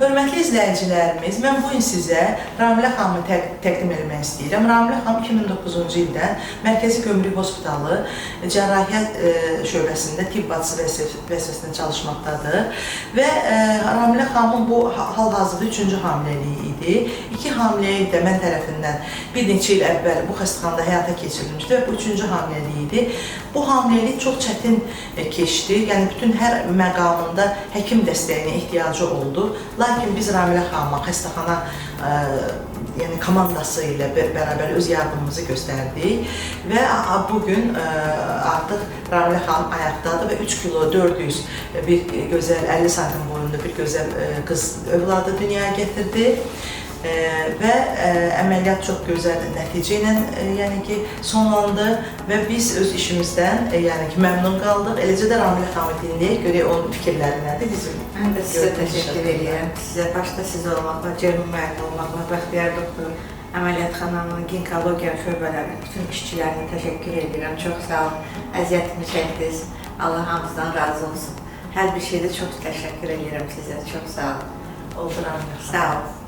Hörmətli izləyicilərimiz, mən bu gün sizə Ramilə xanımı təqdim etmək istəyirəm. Ramilə xanım 2009-cu ildən Mərkəzi Gömrük Hospitalı Cərrahiyyat şöbəsində tibb bacısı vəzifəsində çalışmaqdadır. Və Ramilə xanımın bu hal-hazırda 3-cü hamiləliyi idi. 2 hamiləlik də mən tərəfindən bir neçə il əvvəl bu xəstəxanada həyata keçirilmişdi və bu 3-cü hamiləliyi idi. Bu hamiləlik çox çətin keçdi. Yəni bütün hər məqamında həkim dəstəyinə ehtiyacı oldu. Lakin biz Ramilə xanıma xəstəxana komandası ilə bərabər öz yardımımızı göstərdik və bugün artıq Ramilə xanım ayaqdadır və 3 kilo 400 bir gözəl 50 santim boyunda bir gözəl qız övladı dünyaya gətirdi. Və əməliyyat çox gözəl nəticə ilə sonlandı və biz öz işimizdən məmnun qaldıq. Eləcə də Ramilə xanımı dinləyək, görək onun fikirləri nədir bizim. Mən də sizə təşəkkür edirəm. Sizə başda siz olmaqla, Cərun müəllim olmaqla, Bəxtiyar doktor, əməliyyatxananın, ginekologiya şöbələrinin bütün işçilərinə təşəkkür edirəm. Çox sağ olun, əziyyətimi çəkdiniz. Allah hamımızdan razı olsun. Hər bir şeydə çox təşəkkür edirəm sizə. Çox sağ olun. Oldu Ramilə xanım. Sağ olun.